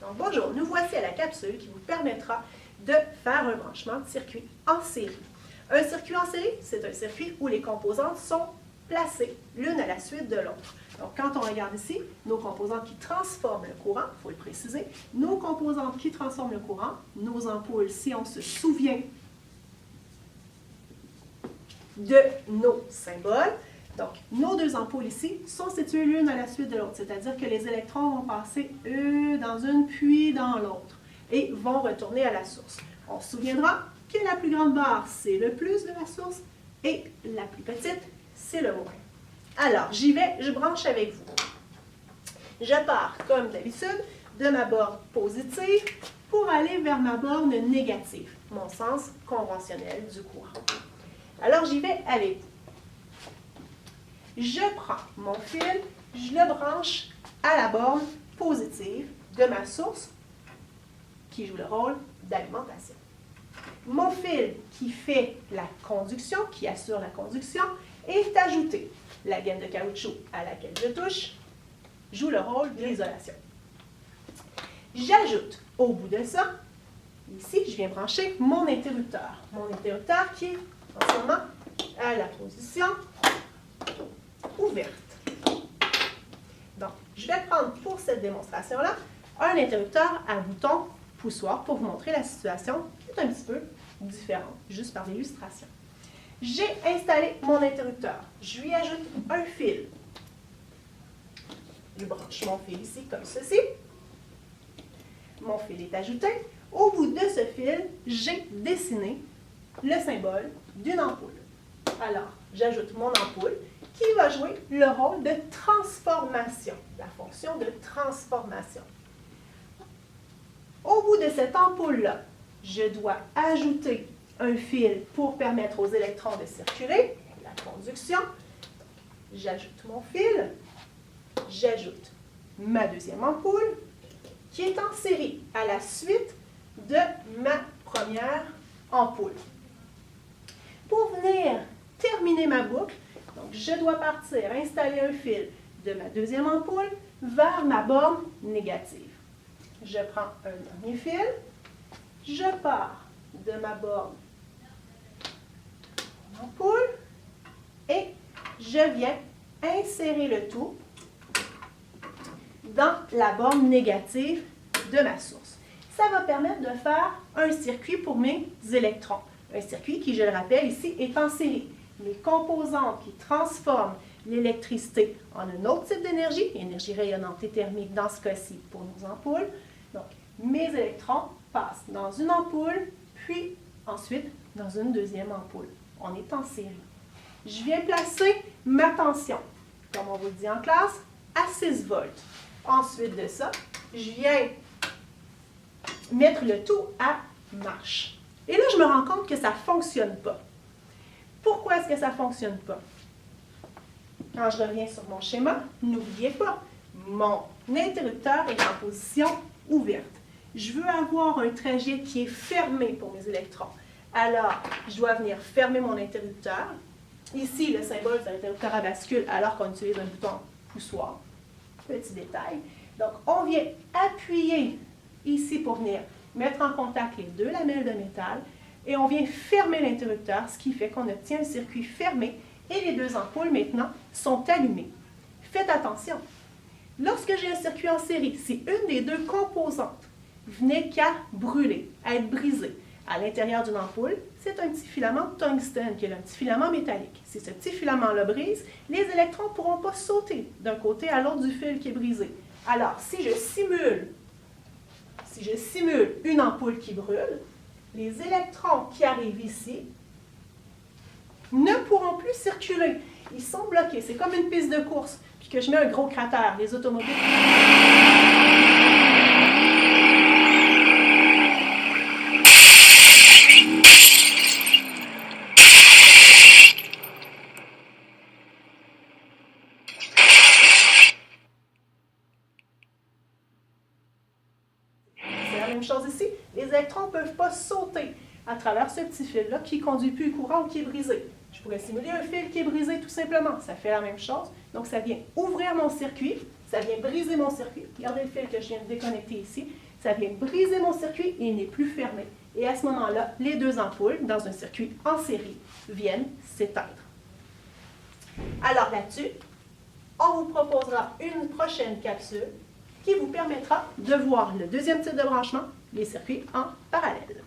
Donc, bonjour, nous voici à la capsule qui vous permettra de faire un branchement de circuit en série. Un circuit en série, c'est un circuit où les composantes sont placées l'une à la suite de l'autre. Donc, quand on regarde ici, nos composantes qui transforment le courant, il faut le préciser, nos composantes qui transforment le courant, nos ampoules, si on se souvient de nos symboles. Donc, nos deux ampoules ici sont situées l'une à la suite de l'autre, c'est-à-dire que les électrons vont passer dans une puis dans l'autre et vont retourner à la source. On se souviendra que la plus grande barre, c'est le plus de la source et la plus petite, c'est le moins. Alors, j'y vais, je branche avec vous. Je pars, comme d'habitude, de ma borne positive pour aller vers ma borne négative, mon sens conventionnel du courant. Alors, j'y vais avec vous. Je prends mon fil, je le branche à la borne positive de ma source qui joue le rôle d'alimentation. Mon fil qui fait la conduction, qui assure la conduction, est ajouté. La gaine de caoutchouc à laquelle je touche joue le rôle de l'isolation. J'ajoute au bout de ça, ici, je viens brancher mon interrupteur. Mon interrupteur qui est en ce moment à la position ouverte. Donc, je vais prendre pour cette démonstration-là un interrupteur à bouton poussoir pour vous montrer la situation qui est un petit peu différente, juste par l'illustration. J'ai installé mon interrupteur. Je lui ajoute un fil. Je branche mon fil ici comme ceci. Mon fil est ajouté. Au bout de ce fil, j'ai dessiné le symbole d'une ampoule. Alors, j'ajoute mon ampoule qui va jouer le rôle de transformation, la fonction de transformation. Au bout de cette ampoule-là, je dois ajouter un fil pour permettre aux électrons de circuler, la conduction. J'ajoute mon fil, j'ajoute ma deuxième ampoule qui est en série à la suite de ma première ampoule. Pour venir terminer ma boucle, donc je dois partir, installer un fil de ma deuxième ampoule vers ma borne négative. Je prends un dernier fil, je pars de ma borne ampoule et je viens insérer le tout dans la borne négative de ma source. Ça va permettre de faire un circuit pour mes électrons. Un circuit qui, je le rappelle ici, est en série. Les composantes qui transforment l'électricité en un autre type d'énergie, énergie rayonnante et thermique dans ce cas-ci pour nos ampoules. Donc, mes électrons passent dans une ampoule, puis ensuite dans une deuxième ampoule. On est en série. Je viens placer ma tension, comme on vous le dit en classe, à 6 volts. Ensuite de ça, je viens mettre le tout à marche. Et là, je me rends compte que ça ne fonctionne pas. Pourquoi est-ce que ça ne fonctionne pas? Quand je reviens sur mon schéma, n'oubliez pas, mon interrupteur est en position ouverte. Je veux avoir un trajet qui est fermé pour mes électrons. Alors, je dois venir fermer mon interrupteur. Ici, le symbole c'est un interrupteur à bascule alors qu'on utilise un bouton poussoir. Petit détail. Donc, on vient appuyer ici pour venir mettre en contact les deux lamelles de métal et on vient fermer l'interrupteur, ce qui fait qu'on obtient un circuit fermé et les deux ampoules maintenant sont allumées. Faites attention. Lorsque j'ai un circuit en série, si une des deux composantes venait qu'à brûler, à être brisée à l'intérieur d'une ampoule, c'est un petit filament de tungstène qui est un petit filament métallique. Si ce petit filament-là brise, les électrons ne pourront pas sauter d'un côté à l'autre du fil qui est brisé. Alors, si je simule une ampoule qui brûle, les électrons qui arrivent ici ne pourront plus circuler. Ils sont bloqués. C'est comme une piste de course, puis que je mets un gros cratère. Les automobiles... C'est la même chose ici. Les électrons ne peuvent pas sauter à travers ce petit fil-là qui ne conduit plus le courant ou qui est brisé. Je pourrais simuler un fil qui est brisé tout simplement. Ça fait la même chose. Donc, ça vient ouvrir mon circuit, ça vient briser mon circuit. Regardez le fil que je viens de déconnecter ici. ça vient briser mon circuit et il n'est plus fermé. Et à ce moment-là, les deux ampoules, dans un circuit en série, viennent s'éteindre. Alors là-dessus, on vous proposera une prochaine capsule qui vous permettra de voir le deuxième type de branchement, les circuits en parallèle.